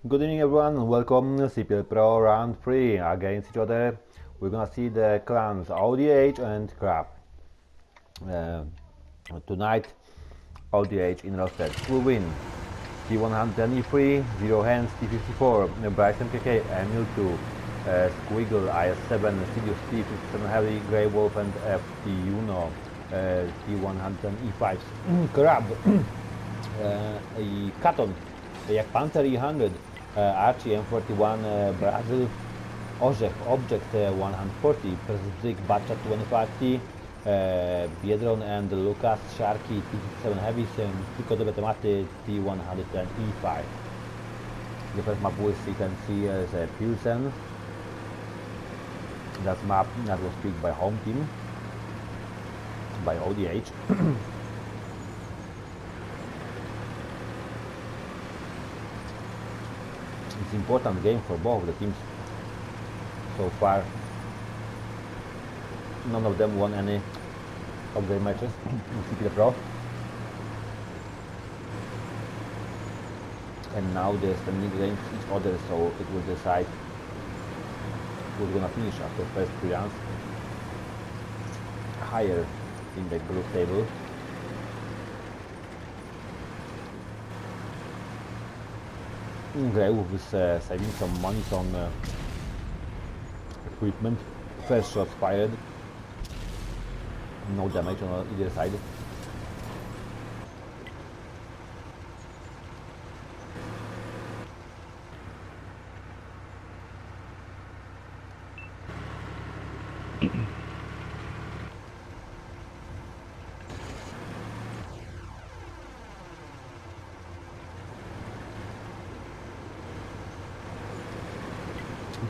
Good evening everyone, welcome CPL PRO round 3 against each other. We're gonna see the clans ODH and Crab. Tonight ODH in roster will win T100 E3, 0 hands, T54, Bryson KK, Emil 2, Squiggle, IS7, Sidious T57 Heavy, Grey Wolf and FT Uno, T100 E5, Crab, i Katon, jak Panther E100, Archie M41, Brazil, Orzech, Object 140, Persistic Batchat 25T, Biedron and Lucas Sharky T57 Heavies, tylko dobre tematy T100 E5. The first map we can see is Pilsen. That map that was picked by home team, by ODH. It's an important game for both the teams. So far, none of them won any of their matches in CPL PRO. And now they're standing against each other, so it will decide who's gonna finish after first 3 rounds higher in the group table. Grey Wolf is saving some money on equipment. First shots fired, no damage on either side.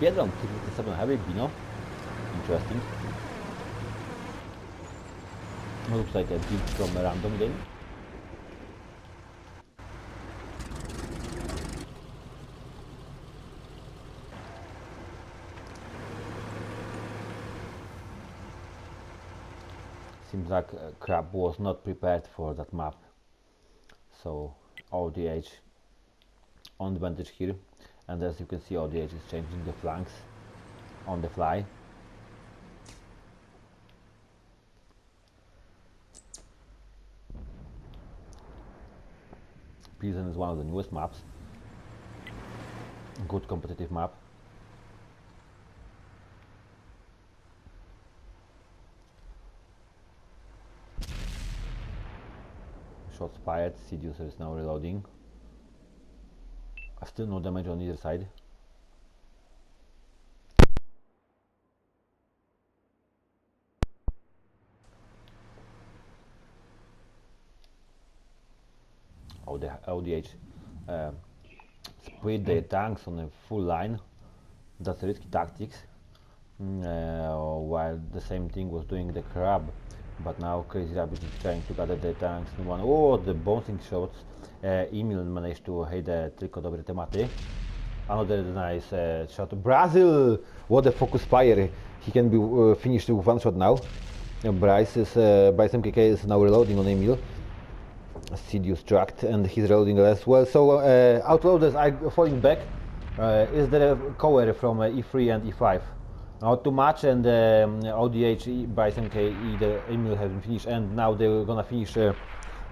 Biedron, T57 Heavy, Bino. Interesting. Looks like a beat from a random game. Seems like Crab was not prepared for that map. So ODH on advantage here. And as you can see, ODH is changing the flanks on the fly. Pilsen is one of the newest maps. Good competitive map. Shots fired, Seducer is now reloading. Still no damage on either side. ODH split their tanks on a full line. That's risky tactics. While the same thing was doing the Crab. But now Crazy Rabbit is trying to gather the tanks in one. Oh, the bouncing shots. Emil managed to hit the tylko dobre tematy. Another nice shot. Brazil! What a focus fire. He can be finished with one shot now. Bryce MKK is now reloading on Emil. Sidious tracked and he's reloading as well. So Outlaws are falling back. Is there a cover from E3 and E5? Not too much, and ODH, Bryce MK, either Emil has been finished, and now they're gonna finish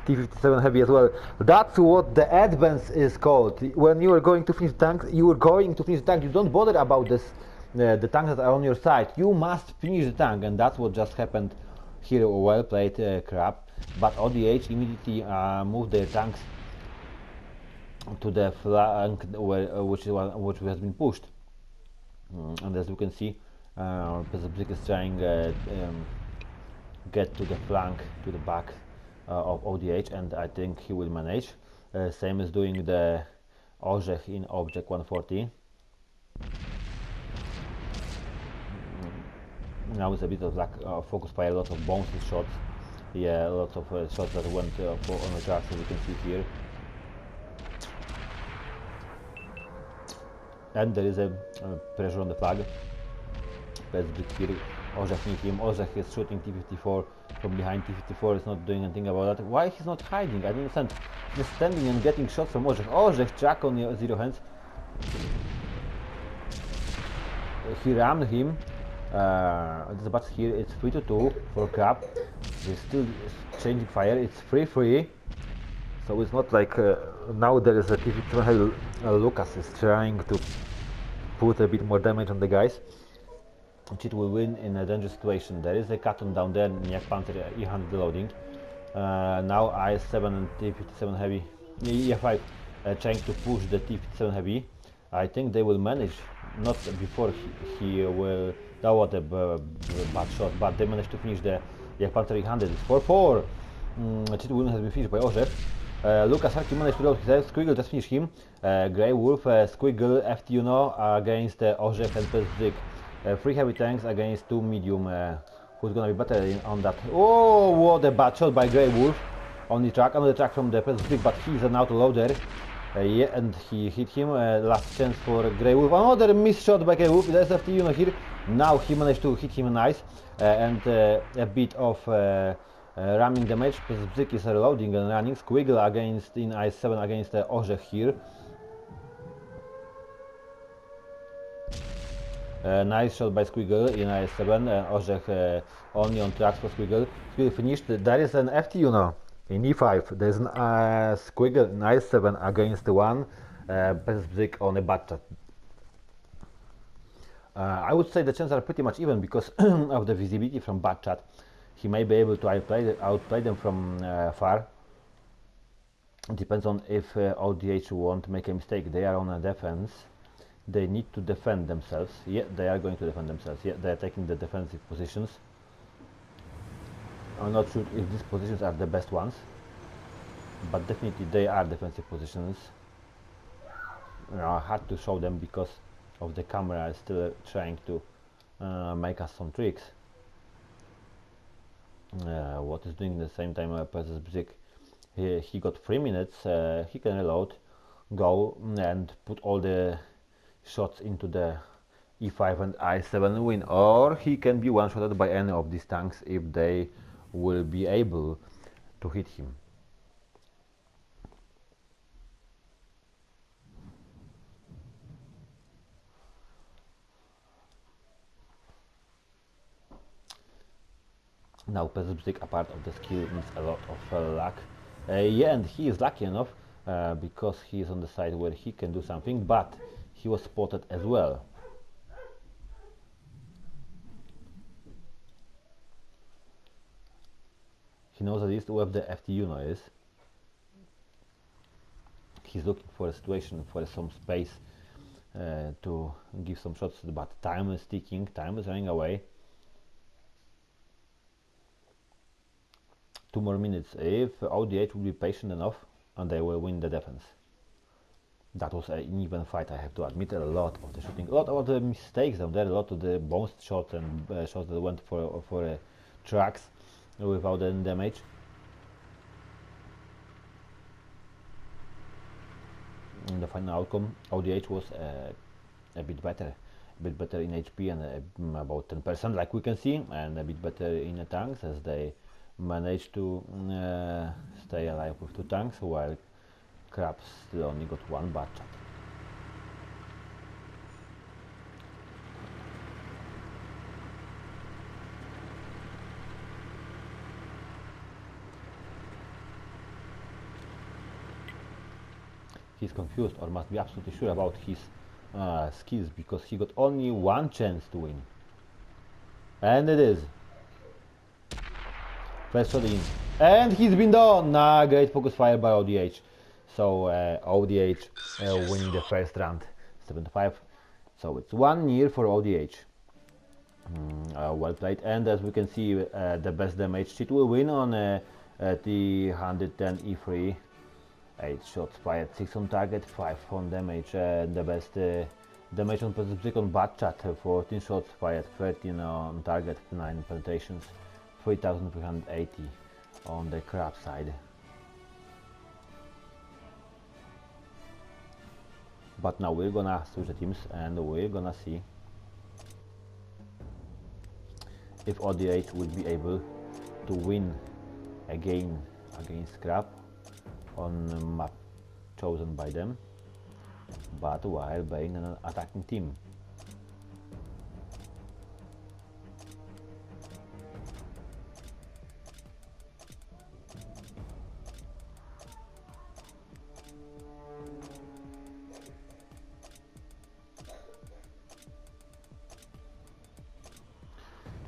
T57 Heavy as well. That's what the advance is called. When you are going to finish tank, you are going to finish the tank. You don't bother about this, the tanks that are on your side. You must finish the tank, and that's what just happened here. Well played, Crab. But ODH immediately moved their tanks to the flank, which has been pushed. And as you can see, Persistic is trying get to the flank, to the back of ODH, and I think he will manage. Same as doing the Orzech in Object 140. Now it's a bit of like focus fire, lots of bouncy shots. Yeah, lots of shots that went on the charts, as you can see here. And there is a pressure on the flag. Persistic here. Orzech needs him. Orzech is shooting T54 from behind. T54 is not doing anything about that. Why he's not hiding? I don't understand. Just standing and getting shots from Orzech. Orzech track on 0 hands. He rammed him. But here it's 3-2 for Crab. He's still changing fire. It's 3-3. So it's not like now there is a TV. Lucas is trying to put a bit more damage on the guys. Cheat will win in a dangerous situation. There is a Katon down there near Panther E100 loading. Now I7 and T57 heavy, E5 trying to push the T57 heavy. I think they will manage, not before he will. That was a bad shot, but they managed to finish the Panther E100. It's 4-4. Cheat win has been finished by ODH. Lucas Harky managed to load his health. Squiggle just finished him. Grey Wolf, Squiggle, FT against ODH and Peszik. 3 heavy tanks against 2 medium. Who's gonna be better on that? Oh, what a bad shot by Grey Wolf on the track. Another track from the Peszik, but he's an auto-loader. Yeah, and he hit him. Last chance for Grey Wolf. Another missed shot by Grey Wolf. There's FT here. Now he managed to hit him nice and a bit of ramming damage. Peszik is reloading and running. Squiggle against in I7 against ODH here. Nice shot by Squiggle in I7. ODH only on tracks for Squiggle. Squiggle finished. There is an FT in E5. There's an Squiggle in I7 against one Peszik on a bad chat. I would say the chances are pretty much even because of the visibility from bad chat. He may be able to outplay them from far. It depends on if ODH won't make a mistake. They are on a defense. They need to defend themselves. Yeah, they are going to defend themselves. Yeah, they are taking the defensive positions. I'm not sure if these positions are the best ones, but definitely they are defensive positions. Hard to show them because of the camera is still trying to make us some tricks. What is doing at the same time Peszik? He got 3 minutes. He can reload, go and put all the shots into the E5 and I7 win, or he can be one-shotted by any of these tanks if they will be able to hit him. Now Peszik, apart of the skill, needs a lot of luck. Yeah, and he is lucky enough because he is on the side where he can do something, but he was spotted as well. He knows at least where the FT is. He's looking for a situation, for some space to give some shots, but time is ticking, time is running away. 2 more minutes. If ODH will be patient enough, and they will win the defense. That was an even fight, I have to admit. A lot of the shooting, a lot of the mistakes down there, a lot of the bounced shots and shots that went for tracks without any damage. In the final outcome, ODH was a bit better in HP and about 10%, like we can see, and a bit better in the tanks as they managed to stay alive with 2 tanks, while Crab still only got 1 bad shot. He's confused or must be absolutely sure about his skills because he got only 1 chance to win. And it is. First shot in. And he's been done! Great focus fire by ODH. So ODH winning the first round, 7-5. So it's 1-0 for ODH. Well played. And as we can see, the best damage Cheat will win on the 110 E3. 8 shots fired, 6 on target, 5 on damage. The best damage on Peszik on bad chat, 14 shots fired, 13 on target, 9 penetrations, 3,380 on the Crab side. But now we're gonna switch the teams and we're gonna see if ODH will be able to win a game against Crab on a map chosen by them. but while being an attacking team.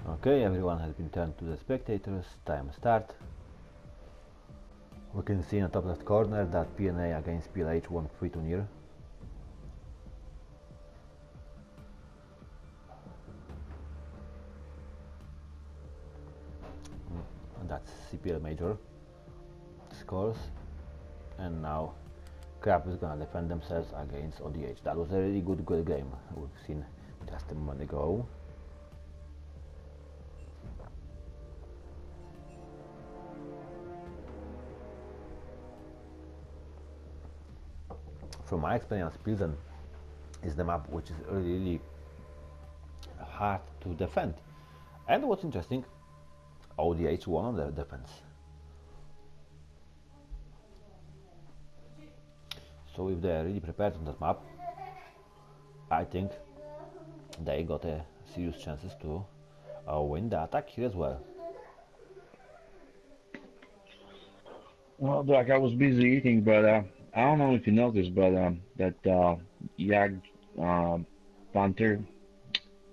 Okay, everyone has been turned to the spectators. Time start. We can see in the top left corner that PNA against PLH won free turnier. That's CPL major scores, and now Crab is gonna defend themselves against ODH. That was a really good game we've seen just a moment ago. From my experience, Pilsen is the map which is really hard to defend. And what's interesting, ODH won on their defense. So if they're really prepared on that map, I think they got a serious chances to win the attack here as well. Well, Doc, I was busy eating, but I don't know if you noticed, but that Jag Panther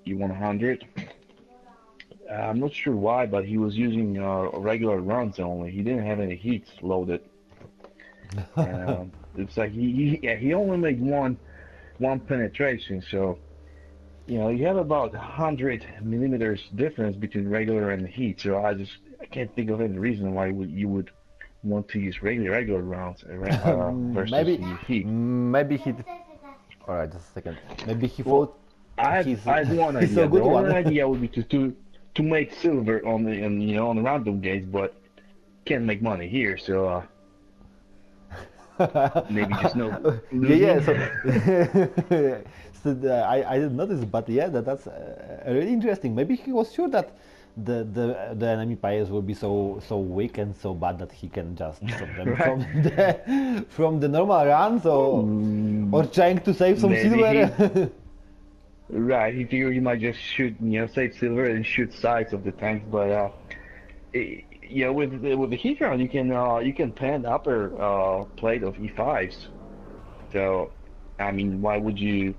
E100, I'm not sure why, but he was using regular runs only. He didn't have any heats loaded. It's like he only made one penetration, so you have about 100 millimeters difference between regular and heat. So I can't think of any reason why you would want to use regular rounds versus maybe, the heat. maybe he. All right, just a second. Maybe he Well, thought I had one he's a idea. The good only one. idea would be to make silver on the random games, but can't make money here. So maybe just no losing. Yeah. So I didn't notice, but yeah, that's really interesting. Maybe he was sure that the enemy players will be so weak and so bad that he can just stop them Right? from the normal runs, or trying to save some Maybe silver. right. He figured he might just shoot, save silver and shoot sides of the tanks, but with the heat round you can pan the upper plate of E5s. So, I mean, why would you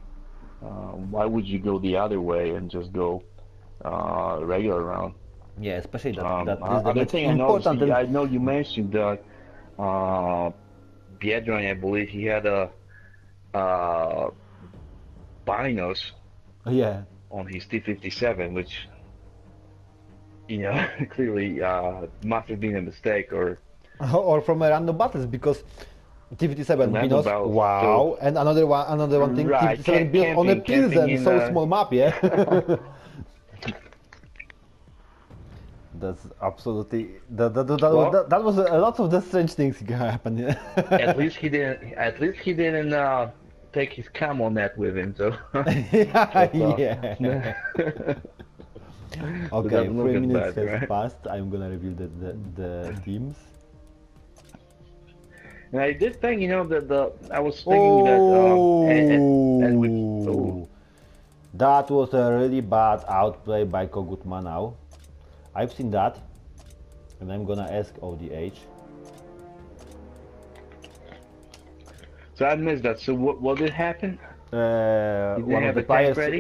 go the other way and just go regular round? Yeah, especially that this Other damage thing I noticed, important and I know you mentioned that uh, Biedroń, I believe he had a uh, binos yeah. on his T57, which clearly must have been a mistake or Or from a random battles, because T57 random Binos, battle. So, wow, and another one thing, right, T57 Binos on a camping Pilsen, in. so small map, yeah. That's absolutely Well, that was a lot of the strange things happen. Yeah. at least he didn't. At least he didn't take his camel net with him. So Yeah, that yeah. that Okay, doesn't look three as minutes bad, has right? passed. I'm gonna reveal the teams. And I did think, that I was thinking that and with oh, Oh, that was a really bad outplay by Kogut Manau. I've seen that, and I'm gonna ask ODH. so I missed that. So what did happen? Did they One of have the a tank players, ready?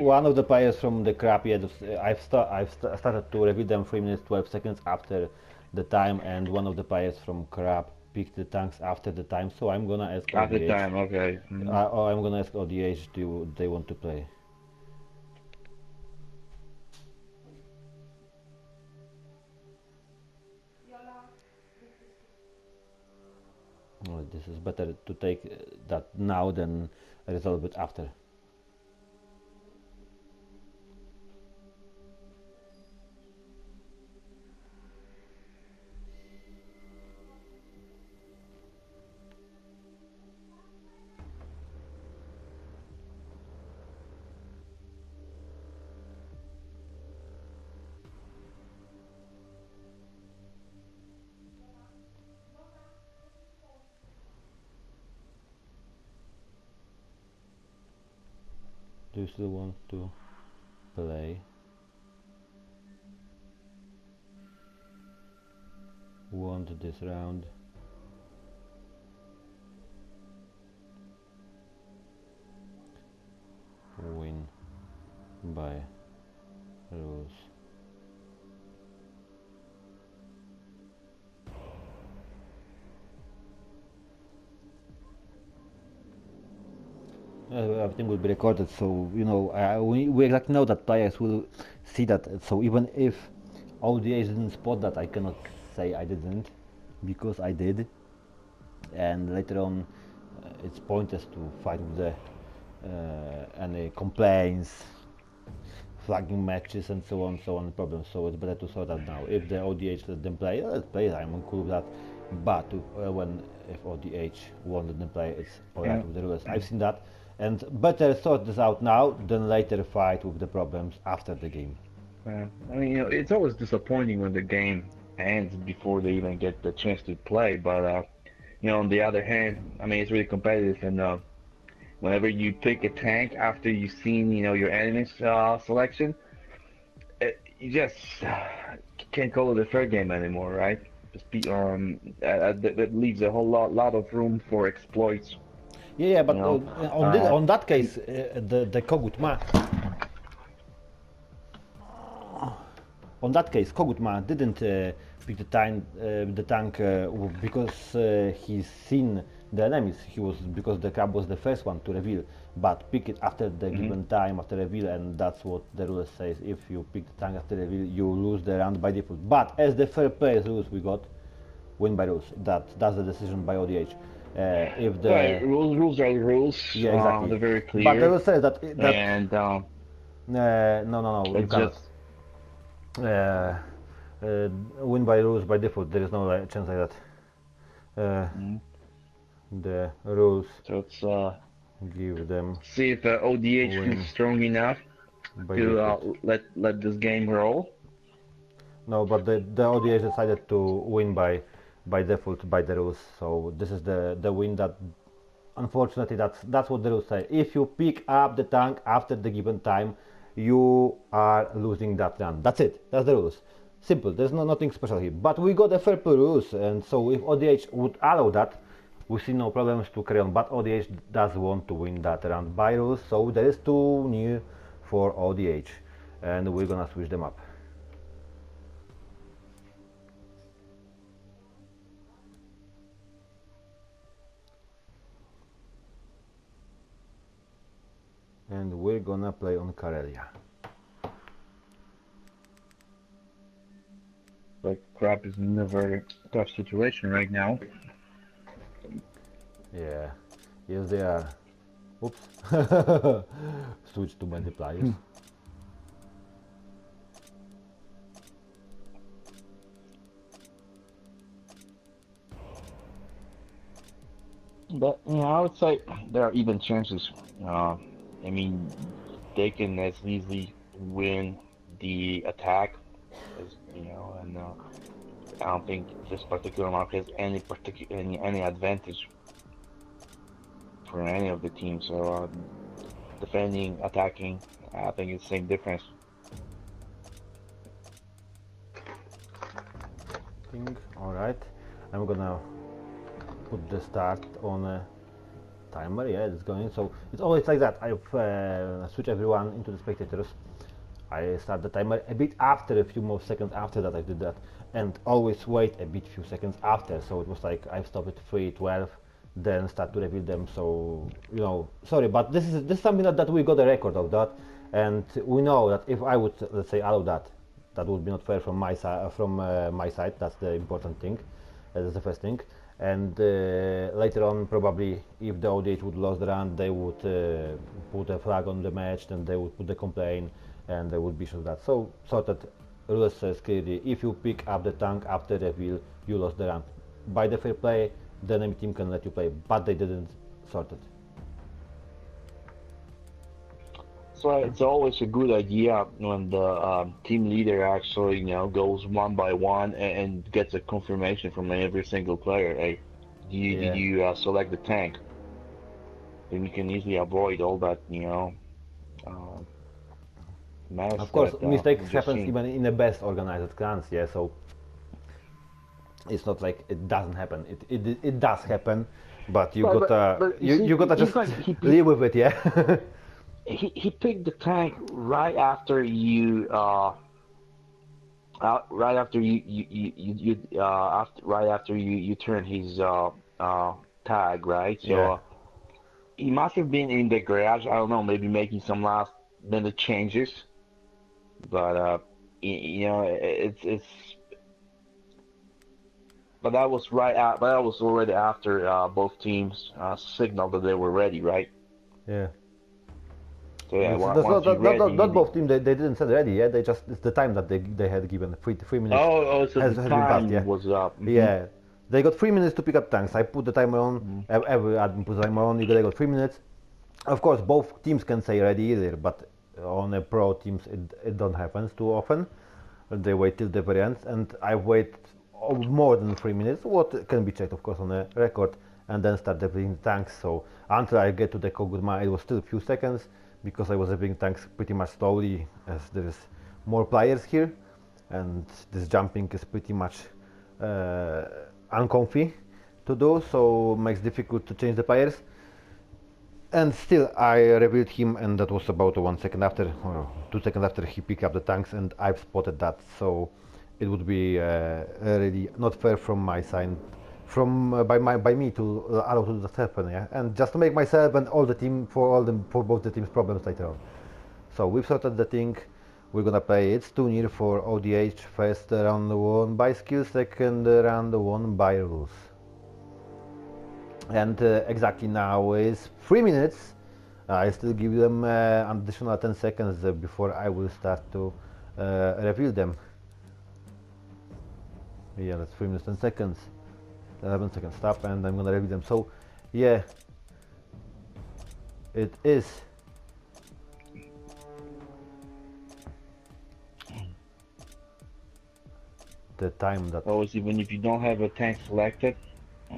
from the crap. Yeah, started to reveal them 3 minutes 12 seconds after the time, and one of the players from crap picked the tanks after the time. So I'm gonna ask At the ODH. time, okay. Or I'm gonna ask ODH, do they want to play? Well, this is better to take that now than resolve it after. Do you still want to play? Want this round? Win by rules. Everything will be recorded, so you know we exactly know that players will see that. So even if ODH didn't spot that, I cannot say I didn't, because I did. And later on, it's pointless to fight with the any complaints, flagging matches, and so on problems. So it's better to sort that now. If the ODH let them play, let's play. I'm cool with that. But if ODH won't let them play, it's alright with the rules. I've seen that, and better sort this out now than later fight with the problems after the game. I mean, you know, it's always disappointing when the game ends before they even get the chance to play. But you know, on the other hand, I mean, it's really competitive, and whenever you pick a tank after you've seen, you know, your enemy's selection, you just can't call it a fair game anymore, right? That leaves a whole lot of room for exploits. Yeah, but You know, on that case, the Kogut Ma. On that case, Kogut Ma didn't pick the tank because he's seen the enemies. Because the crab was the first one to reveal, but pick it after the given time after reveal, and that's what the rule says. If you pick the tank after reveal, you lose the round by default. But as the fair play rules we got, win by rules. That's the decision by ODH. If the right, rules are rules. Yeah, exactly. They're very clear. But the rule says that and no, you it cannot. just Win by rules by default. There is no chance like that. The rules so it's give them see if ODH win is strong enough by to default. let this game roll. No, but the ODH decided to win by default by the rules. So this is the win that. Unfortunately, that's what the rules say. If you pick up the tank after the given time, you are losing that round. That's it. That's the rules. Simple. There's nothing special here. But we got the fair play rules, and so if ODH would allow that, we see no problems to carry on. But ODH does want to win that round by rules, so there is 2-0 for ODH, and we're gonna switch them up. And we're gonna play on Karelia. But crap is in a very tough situation right now. Yeah, yes they are. Oops. Switch to many players. But you know, I would say there are even chances. I mean, they can as easily win the attack, as you know, and I don't think this particular map has any advantage for any of the teams. So defending, attacking, I think it's the same difference. Alright, I'm gonna put the start on a timer. Yeah, it's going. So it's always like that. I switch everyone into the spectators. I start the timer a bit after, a few more seconds after that I did that, and always wait a bit few seconds after. So it was like I stopped at 3:12, then start to reveal them. So you know, sorry, but this is something that we got a record of that, and we know that if I would, let's say, allow that, that would be not fair from my side. My side, that's the important thing. That's the first thing. And later on, probably, if the ODH would lose the round, they would put a flag on the match, then they would put the complaint, and they would be sure that. So sorted. Rules says clearly, if you pick up the tank after reveal, you lost the round. By the fair play, the enemy team can let you play, but they didn't sort it. So it's always a good idea when the team leader actually, you know, goes one by one and gets a confirmation from every single player. Hey, did you select the tank? Then you can easily avoid all that, you know, Uh, Mass Of course, that mistakes just happens seen. even in the best organized clans, yeah. So it's not like it doesn't happen. It does happen, but you gotta But you see, you gotta just even live with it, yeah. he picked the tank right after you right after right after you turn his uh tag, right? So Yeah. he must have been in the garage. I don't know, maybe making some last minute changes. But you know, it's but that was right out. But that was already after both teams signaled that they were ready, right? Yeah. So yeah, That's once you're ready, not both teams. They didn't say ready. Yeah, they just it's the time that they had given. 3 minutes so the has been passed. time Yeah, was up. yeah. They got 3 minutes to pick up tanks. I put the timer on. Mhm. Every admin puts the timer on. They got 3 minutes. Of course, both teams can say ready either, but on a pro teams it don't happen too often. They wait till the very end, and I wait more than 3 minutes. What can be checked, of course, on a record, and then start deploying tanks. So until I get to the Kogutma, it was still a few seconds because I was deploying tanks pretty much slowly, as there is more players here, and this jumping is pretty much uh, uncomfy to do, so makes difficult to change the players. And still, I revealed him, and that was about 1 second after, or 2 seconds after he picked up the tanks, and I've spotted that. So it would be really not fair from my side, from by me to allow to that happen, yeah. And just to make myself and all the team for both the teams problems later on. So we've sorted the thing. We're gonna play. It's too near for ODH. First round won by skill, second round won by rules. And exactly now is 3 minutes. I still give them an additional 10 seconds before I will start to reveal them. Yeah, that's 3 minutes 10 seconds. 11 seconds stop, and I'm gonna reveal them. So yeah, it is the time that Always, even if you don't have a tank selected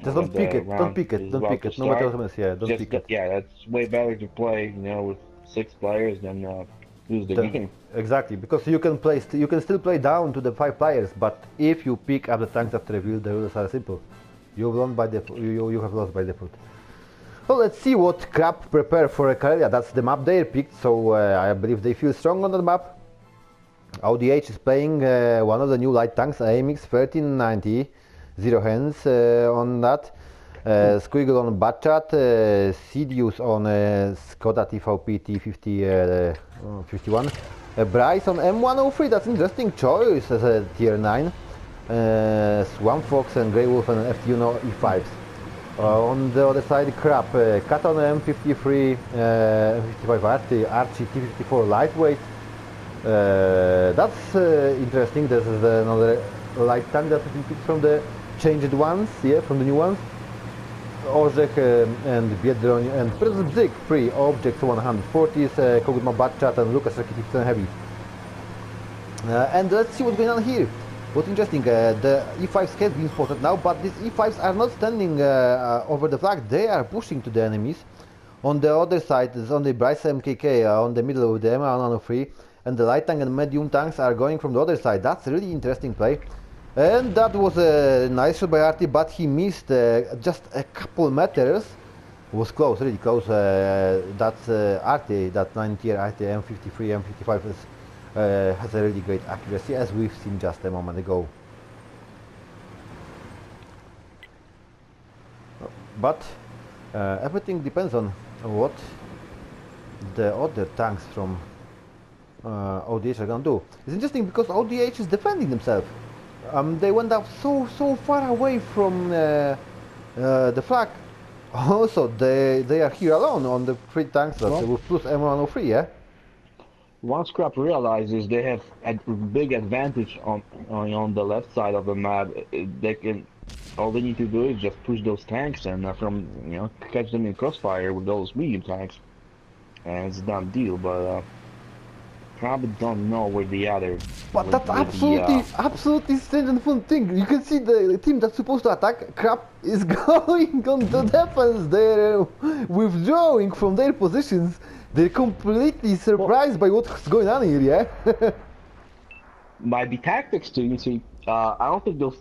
just when don't pick the it, don't round pick it, is don't about pick to it, no matter start, what happens. Yeah, don't pick it. yeah, that's way better to play, you know, with 6 players than lose the The, game. exactly, because you can play, you can still play down to the 5 players, but if you pick up the tanks after reveal, the rules are simple. You won by default. You have lost by default. Well, let's see what crap prepare for Karelia. That's the map they picked, so I believe they feel strong on the map. ODH is playing one of the new light tanks, AMX 1390, zero hands on that. Squiggle on Batchat, Sidious on Skoda TVP T50 51. Bryce on M103, that's interesting choice as a tier 9. Swamp Fox and Grey Wolf and FTU no E5s. On the other side, Crap, Cat on M53, M55 Archie T54 lightweight. That's interesting. This is another light tank that we picked from the changed ones, yeah, from the new ones. Orzech and Biedroń and President Bzyk, 3 objects 140s, Kogutma Batchat and Lucas Rakitic Heavy. And let's see what's going on here. What's interesting, the E5s have been spotted now, but these E5s are not standing over the flag, they are pushing to the enemies. On the other side is only Bryce MKK on the middle of the M103, and the light tank and medium tanks are going from the other side. That's a really interesting play. And that was a nice shot by Artie, but he missed just a couple meters. It was close, really close. That's Artie, that 9 tier Artie M53, M55 is, has a really great accuracy, as we've seen just a moment ago. But everything depends on what the other tanks from ODH are gonna do. It's interesting because ODH is defending themselves. They went up so far away from the flag. Also, they are here alone on the 3 tanks that with plus M103, yeah. Once Crap realizes they have a big advantage on the left side of the map, they can. All they need to do is just push those tanks and catch them in crossfire with those medium tanks, and it's a done deal. But probably don't know where the other. But that's absolutely strange and fun thing. You can see the team that's supposed to attack Crap is going on the defense. They're withdrawing from their positions. They're completely surprised by what's going on here, yeah? Might be tactics too. You see, I don't think those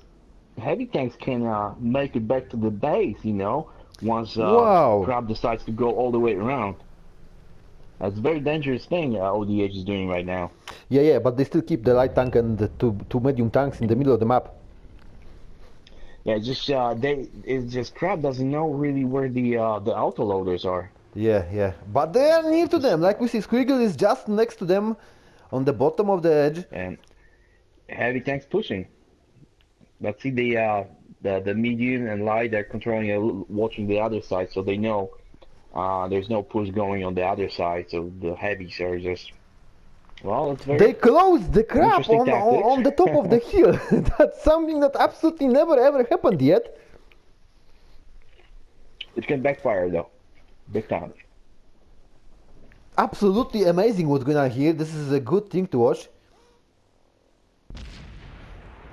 heavy tanks can make it back to the base. You know, once Wow. Crab decides to go all the way around. That's a very dangerous thing ODH is doing right now. Yeah, but they still keep the light tank and the two medium tanks in the middle of the map. Yeah, just it's just Crab doesn't know really where the autoloaders are. Yeah. But they are near to them. Like we see, Squiggle is just next to them on the bottom of the edge. And heavy tanks pushing. Let's see the medium and light. They're controlling watching the other side, so they know there's no push going on the other side. So the heavies are just well, it's very They closed the crap interesting on the top of the hill. That's something that absolutely never ever happened yet. it can backfire though, big time. Absolutely amazing what's going on here. This is a good thing to watch.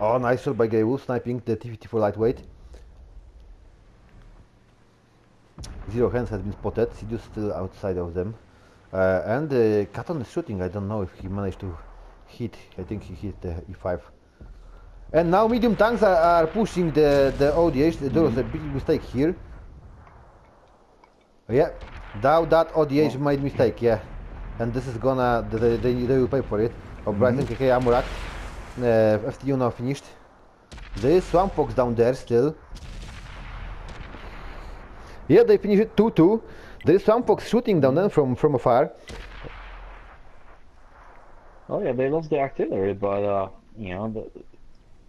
Oh, nice shot by Gaywu, sniping the T-54 lightweight. Zero hands has been spotted. Sidious still outside of them. And Katon is shooting. I don't know if he managed to hit. I think he hit the E5. And now medium tanks are pushing the ODH. There was a big mistake here. Yeah, now that ODH made mistake, yeah. And this is gonna, they will pay for it. Oh, Bryson KK Amurak. FTU now finished. There is Swamp Fox down there still. Yeah, they finished it 2-2. There is Swamp Fox shooting down there from afar. Oh yeah, they lost the artillery, but you know, the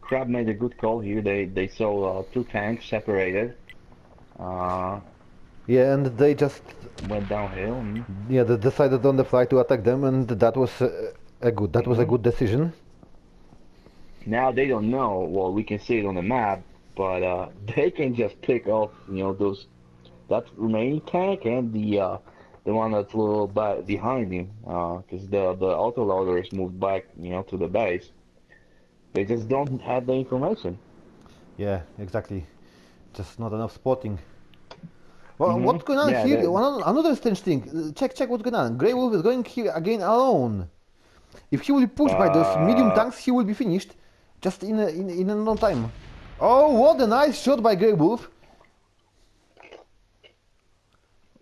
Crab made a good call here. They saw two tanks separated. Yeah, and they just Went downhill. yeah, they decided on the fly to attack them, and that was a good decision. Now they don't know. Well, we can see it on the map, but they can just pick off, you know, that remaining tank and the one that's a little back behind him, because the autoloader is moved back, you know, to the base. They just don't have the information. Yeah, exactly. Just not enough spotting. Well, what's going on Yeah, here? Another strange thing. Check what's going on. Grey Wolf is going here again alone. If he will be pushed by those medium tanks, he will be finished just in no time. Oh, what a nice shot by Grey Wolf.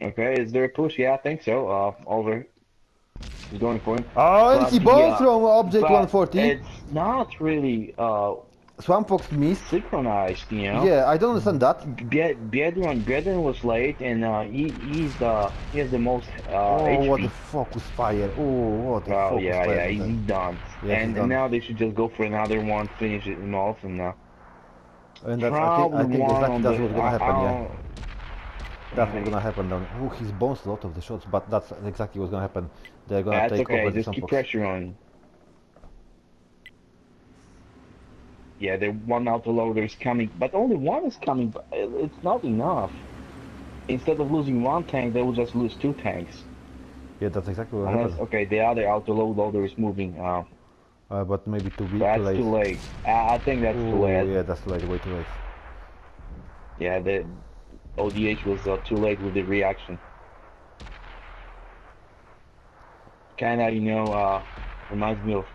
Okay, is there a push? Yeah, I think so. Over. He's going for him. Oh, and he bombs from object but 140. It's not really Swamp Fox missed. synchronized, you know. Yeah, I don't understand that. Biedron was late, and he has the most Oh, HP. what a focus fire. Oh, what a focus fire. Yeah, he's done. Yeah, and he's done. now they should just go for another one, finish it off, and And that's, I think exactly that's what's gonna happen, yeah. That's what's gonna happen now. Oh, he's bounced a lot of the shots, but that's exactly what's gonna happen. They're gonna that's take okay. over the Just Swamp keep Fox. pressure on him. Yeah, the one autoloader is coming, but only one is coming. But it's not enough. Instead of losing one tank, they will just lose two tanks. Yeah, that's exactly what happened. Okay, the other autoloader is moving. But maybe too That's late. too late. I think that's too late. Yeah, that's too late, way too late. Yeah, the ODH was too late with the reaction. Kinda, you know, reminds me of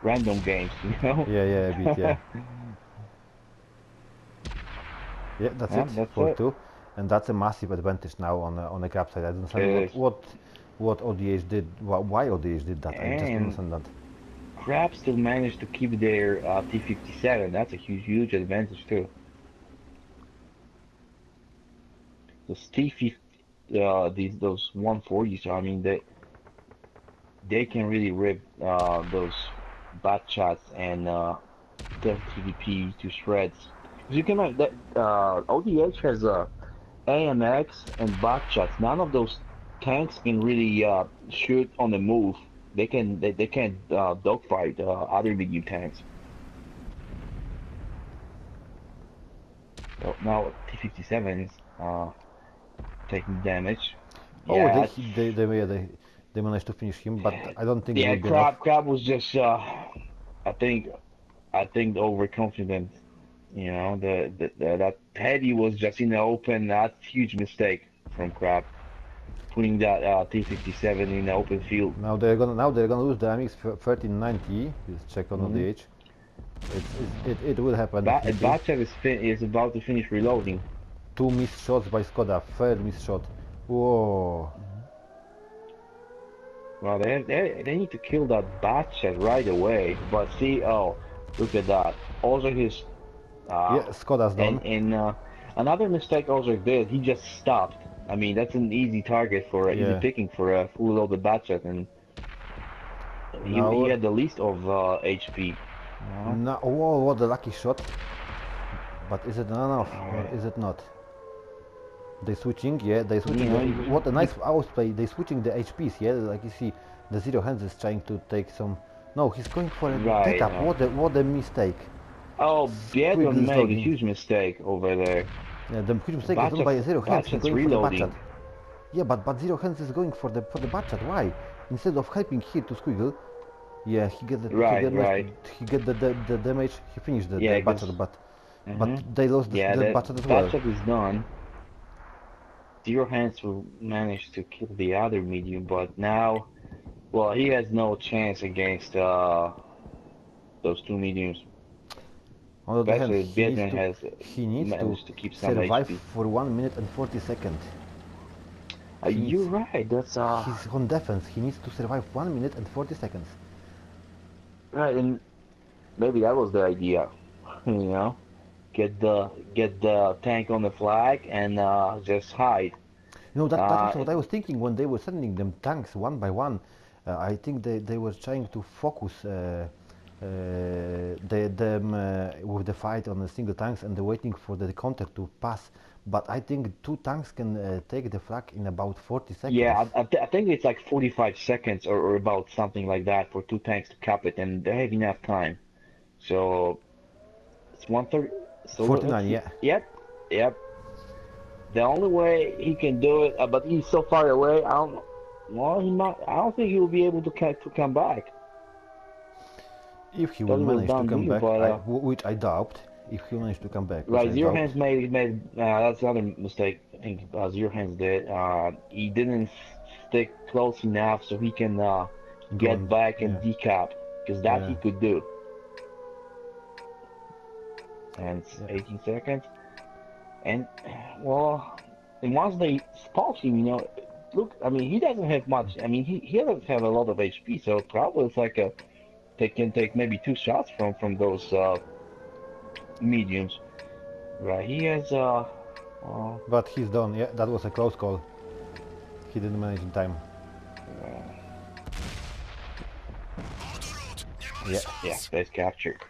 random games, you know? Yeah, a bit, yeah. Yeah, that's it, That's for it. 2. And that's a massive advantage now on the Crab side. I don't understand what ODH did, why ODH did that. I just don't understand that. Crab still managed to keep their T-57. That's a huge advantage too. Those T-50, those 140s, I mean, they can really rip those bat shots and the TVP to shreds. Because you can ODH has AMX and bat shots. None of those tanks can really shoot on the move. They can't dogfight other medium tanks. So now T-57 is taking damage. Oh, they managed to finish him, but I don't think it Yeah, will be enough. Crab was just I think overconfident. You know, that heavy was just in the open. That's huge mistake from Crab. putting that T57 in the open field. Now they're gonna lose the MX 1390. Let's check on ODH. It will happen definitely. Batchev is about to finish reloading. 2 missed shots by Skoda. Third missed shot. Whoa. Well, they need to kill that Batchev right away. But see, oh, look at that. Also his Yeah, Skoda's done. and another mistake also did. He just stopped. I mean, that's an easy target for easy picking for a full loaded Batchev, and he had the least of HP. No, whoa, what a lucky shot. But is it enough or is it not? They switching, yeah, they switching. What a nice outplay. They switching the HPs, yeah. Like you see, the Zero Hands is trying to take some. No, he's going for a setup. What a mistake. Oh, Biedron made a huge mistake over there. Yeah, the huge mistake is done by Zero Hands. He's going reloading. for the Batchat. Yeah, but Zero Hands is going for the Batchat. Why? Instead of helping here to Squiggle, yeah, he get the he get the damage. He finished the Batchat, but they lost the Batchat as well. Batchat is done. Zero Hands will manage to kill the other medium, but now, well, he has no chance against those two mediums. On the other hand, he needs to keep some survive HP. for 1 minute and 40 seconds. You're right. That's He's on defense. He needs to survive 1 minute and 40 seconds. Right, and maybe that was the idea. You know, get the tank on the flag and just hide. You know, that's what I was thinking when they were sending them tanks one by one. I think they were trying to focus them with the fight on the single tanks and they're waiting for the counter to pass. But I think 2 tanks can take the flag in about 40 seconds. Yeah, I think it's like 45 seconds or about something like that for 2 tanks to cap it, and they have enough time. So it's 130. So 49, yeah. Yep. The only way he can do it, but he's so far away. I don't think he will be able to come back. If he will manage to come back, which I doubt, if he managed to come back. Right, Zero Hands made that's another mistake I think Zero Hands did. He didn't stick close enough so he can get back and decap, because that he could do. And 18 seconds. And well, and once they spot him, you know, look, I mean, he doesn't have much. I mean, he doesn't have a lot of HP, so probably it's like they can take maybe 2 shots from those mediums. Right, he has but he's done. Yeah, that was a close call. He didn't manage in time. Yeah, that's captured.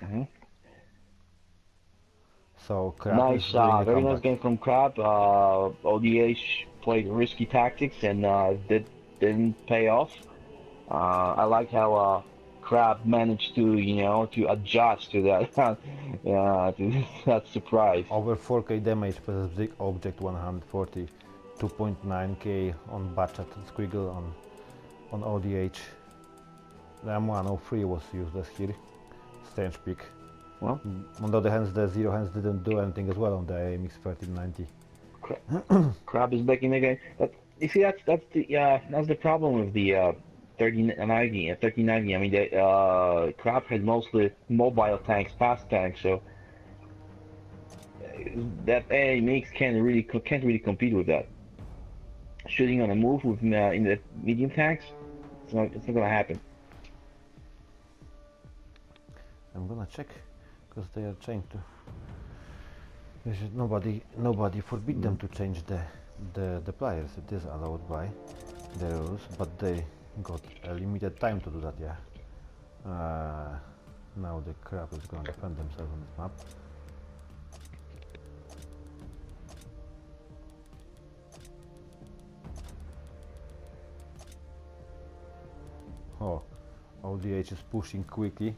So Crab nice, very nice game from Crab. ODH played risky tactics and didn't pay off. I like how Crab managed to, you know, to adjust to that, to that surprise. Over 4k damage per big object 140, 2.9k on Batchat and Squiggle on ODH. The M103 was useless here. Strange pick. Well, on the other hand, the Zero Hands didn't do anything as well on the AMX 1390. Crab is back in the game. But you see, that's the problem with the 1390. I mean, the Crab had mostly mobile tanks, fast tanks, so that AMX can't really compete with that. Shooting on a move with in the medium tanks, it's not gonna happen. I'm gonna check. Because they are trying to. Nobody forbid them to change the players. It is allowed by the rules, but they got a limited time to do that. Yeah. Now the Crab is going to defend themselves on this map. Oh, ODH is pushing quickly.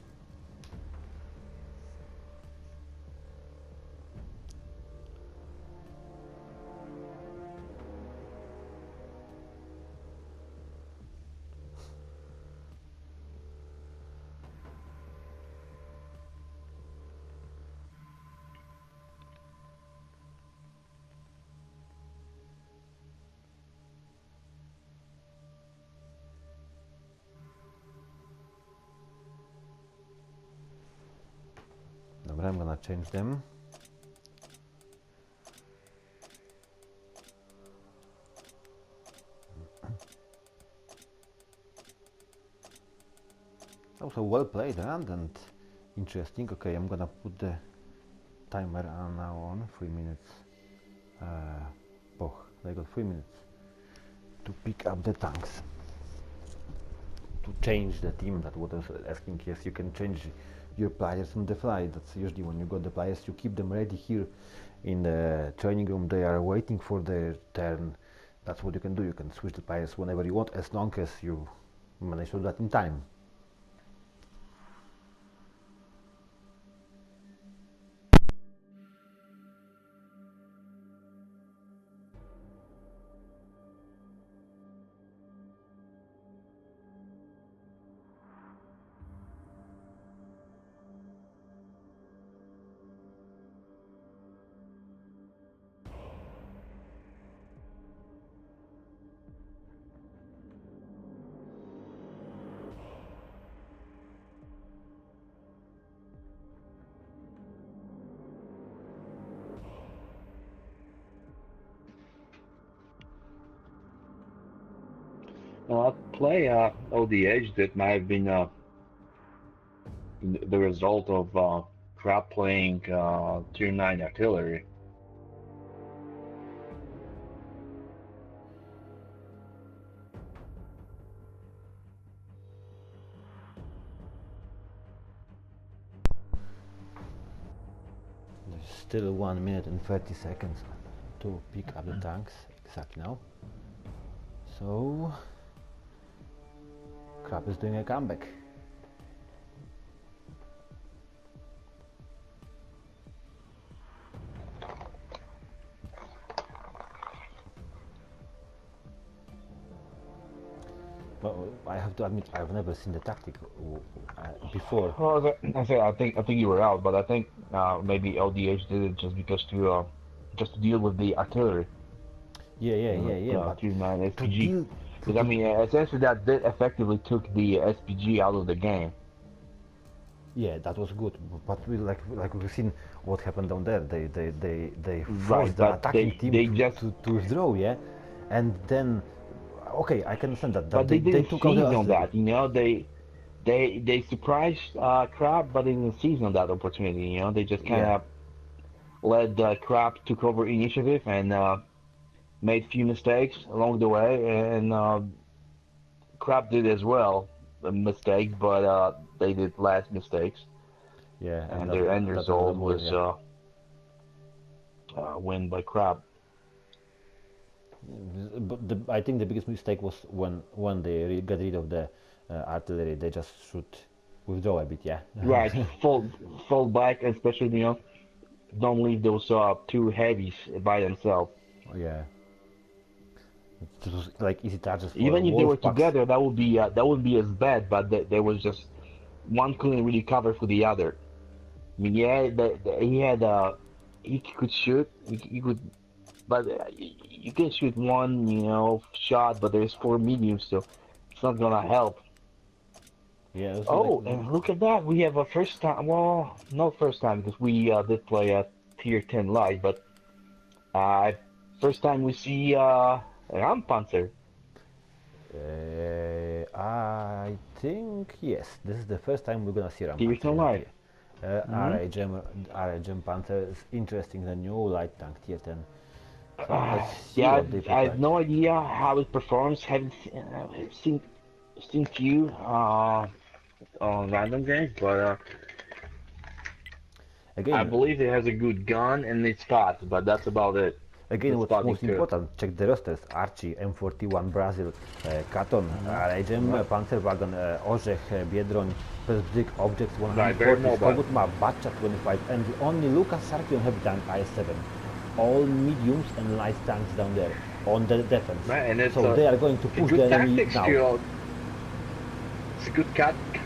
but I'm gonna change them. Also well played and interesting. Okay, I'm gonna put the timer on now on 3 minutes. I got 3 minutes to pick up the tanks. To change the team, that what I was asking. Yes, you can change your players on the fly. That's usually when you got the players, you keep them ready here in the training room. They are waiting for their turn. That's what you can do. You can switch the players whenever you want, as long as you manage to do that in time. Play ODH that might have been the result of crap playing Tier 9 artillery. There's still 1 minute and 30 seconds to pick up the tanks exactly now. So Crab is doing a comeback. Well, I have to admit, I've never seen the tactic before. Well, I think you were out, but I think maybe LDH did it just because to deal with the artillery. Yeah. But Tier 9 to SPG. deal, Because I mean, essentially that effectively took the SPG out of the game. yeah, that was good. But we like we've seen what happened down there. They forced Right, the but attacking they team just to withdraw, yeah, and then okay, I can understand that. but they they didn't took out the seize on artillery. that. You know, they surprised Crab, but they didn't seize on that opportunity. You know, they just kind Yeah. of let Crab took over initiative and made few mistakes along the way, and Crab did as well a mistake, but they did less mistakes, Yeah, and that, their end that result was was yeah. win by Crab. But I think the biggest mistake was when they got rid of the artillery. They just should withdraw a bit, yeah. Right, fall back, especially you know, don't leave those two heavies by themselves. Yeah. It was like easy targets for Even if they were wolf packs. together, that would be as bad. But there was just one couldn't really cover for the other. I mean, yeah, he had he could shoot, he could, but you can shoot one, you know, shot. But there's four mediums, so it's not gonna help. Yeah, it was like Oh, and look at that! We have a first time. Well, not first time because we did play a tier 10 live, but first time we see Rampanzer. I think yes. This is the first time we're gonna see Tier 10 Rampanzer live. here. Hmm. RHM Panther is interesting. The new light tank tier 10. So let's see Yeah, what they put I have like. no idea how it performs. Haven't seen few on random games, but I Again, believe it has a good gun and it's fast, but that's about it. The What's spotting most too. important, check the rosters. Archie, M41 Brazil, Katon, RHM, Right. Panzerwagen, Orzech, Biedroń, Big Objects Right, very 140, mobile. Kogut Map, Batcha 25, and only Lucas Sarkion Heavy Tank IS-7. All mediums and light tanks down there on the defense. Right, and it's So they are going to it's push good the enemy tactics now. to it's a good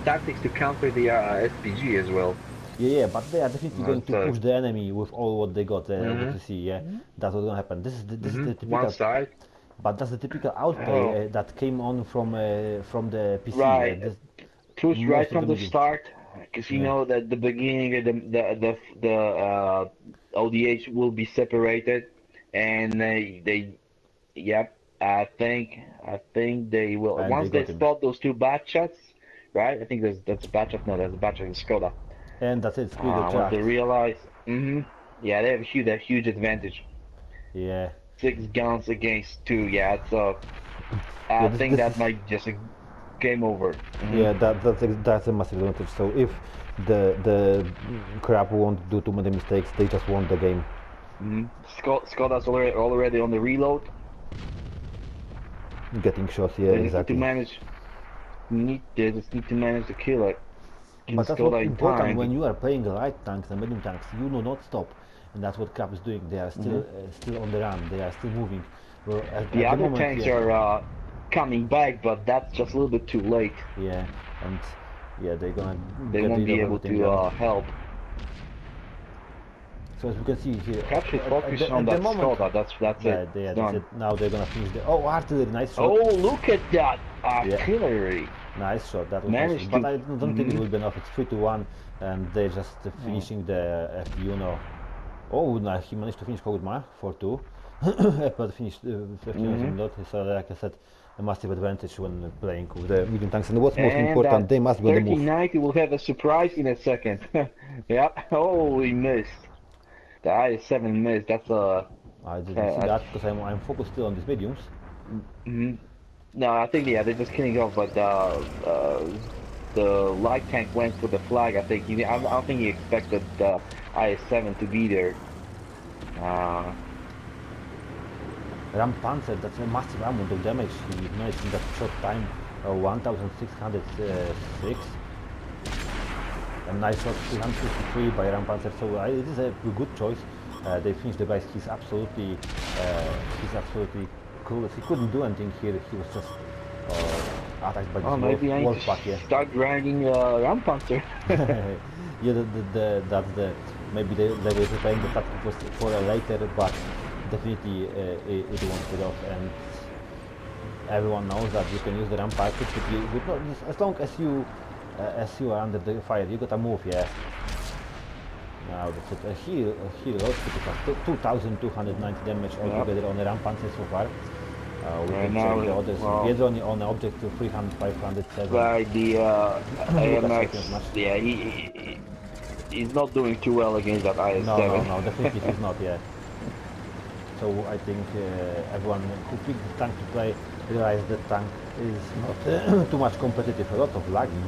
tactics to counter the SPG as well. Yeah, but they are definitely going to So, push the enemy with all what they got. What you mhm, see, yeah, that's what's gonna happen. This is the one typical. side. But that's the typical outplay Oh, that came on from the PC. right. This, Push right most of from the the mediums. start. Because you Yeah. know that the beginning of the ODH will be separated, and yep, I think they will And they once they got him. spot those two batch shots, right? I think that's a batch shot. No, that's a batch shot in Skoda. And that's it, squeak the Once they tracks. realize, yeah, they have a huge advantage. Yeah. 6 guns against 2. Yeah, Yeah, I this, think this is that might just a game over. yeah, that's a massive advantage. So if the crab won't do too many mistakes, they just won the game. Skoda's already on the reload. Getting shots, yeah, They just need to exactly. manage. They just need to manage to kill But that's what's Skoda in important time. when you are playing light tanks and medium tanks. You do not stop, and that's what crab is doing. They are hmm still on the run. They are still moving. Well, The at the other moment, tanks yeah, are coming back, but that's just a little bit too late. yeah, and yeah, they're gonna They get won't rid be of able everything to else. help. So as we can see here, Crab should focus on at the that moment, Skoda. That's it. yeah, It's that's it. done. Now they're gonna finish the. Oh, artillery, nice shot. Oh, look at that Yeah, artillery! nice shot. That was nice shot. Managed But to. I don't think it hmm will be enough. It's 3-1, and they're just Oh. finishing the FPU. Oh, no, he managed to finish Kogutma 4-2. But finished FPU hmm not. So like I said, a massive advantage when playing with the medium tanks. And what's most And important, that they must be on the move. 1390 will have a surprise in a second. Yep. Oh, he missed. The IS-7 missed. I didn't see Uh, that because I'm focused still on these mediums. mhm. No, I think yeah, they're just killing off, but the light tank went for the flag. I don't think he expected the IS-7 to be there. Uh, Ram Panzer, that's a massive amount of damage. He managed in that short time, 1606. A nice shot, 353 by Ram Panzer. So it is a good choice. They finished the guys. He's absolutely clueless. He couldn't do anything here. He was just attacked by this oh, maybe I need wolf to pack. Yeah. start grinding Rampanzer. Yeah, that's the maybe they were preparing the tactic for a later, but definitely it won't pay off. And everyone knows that you can use the ramp package as long as you are under the fire. You gotta move, yeah. Now that's it. He lost because 2,290 damage Yep. altogether on the ramp panzer so far. We Right can now, check the others. well, Biedroni on object to 300, 507. by the Lucas AMX, second match. yeah, he's not doing too well against that IS-7. No, definitely he's not, yeah. So I think everyone who picked the tank to play realized the tank is not too much competitive. A lot of lagging.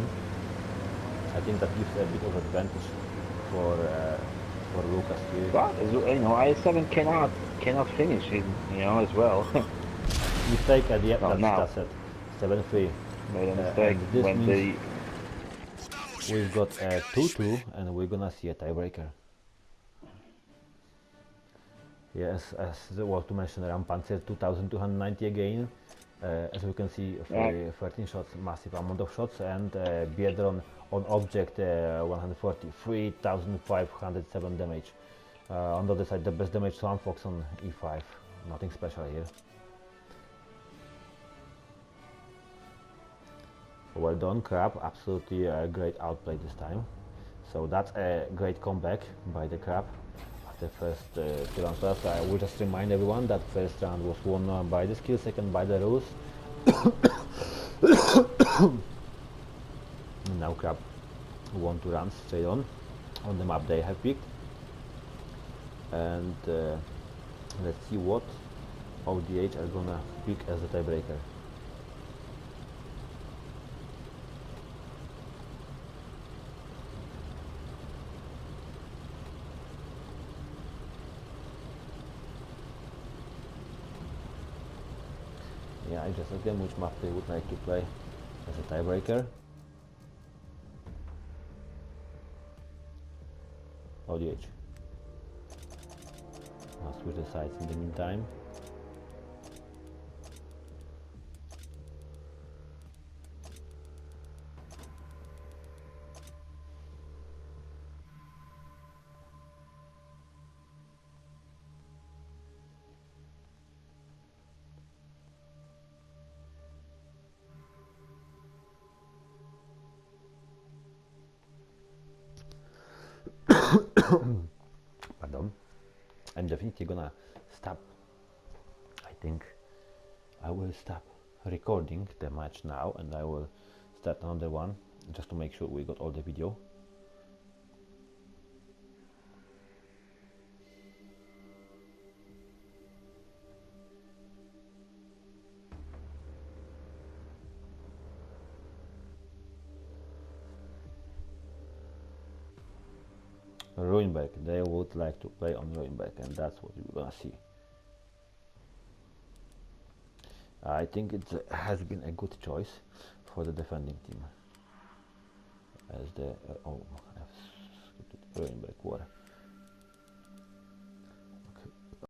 I think that gives a bit of advantage for Lucas here. But IS-7 cannot finish him, as well. Mistake at the end. No, now That's it. 7-3. made a mistake And this when means we've got a 2-2 and we're gonna see a tiebreaker. Yes, as well to mention, Rampanzer 2290 again. As we can see, 13 shots, massive amount of shots, and Biedron on object 140, 3507 damage. On the other side, the best damage to Unfox on E5, nothing special here. Well done, Crab, absolutely a great outplay this time. So that's a great comeback by the Crab. The first 2 rounds first. I will just remind everyone that first round was won by the skill, second by the rules. Now Crab won 2 rounds straight on the map they have picked. And let's see what ODH are gonna pick as a tiebreaker. Yeah, I just asked them which map they would like to play as a tiebreaker. ODH. I'll switch the sides in the meantime. Pardon. I'm definitely gonna stop. I think I will stop recording the match now and I will start another one just to make sure we got all the video. Ruinberg, they would like to play on Ruinberg, and that's what we're gonna see. I think it has been a good choice for the defending team as the Ruinberg war.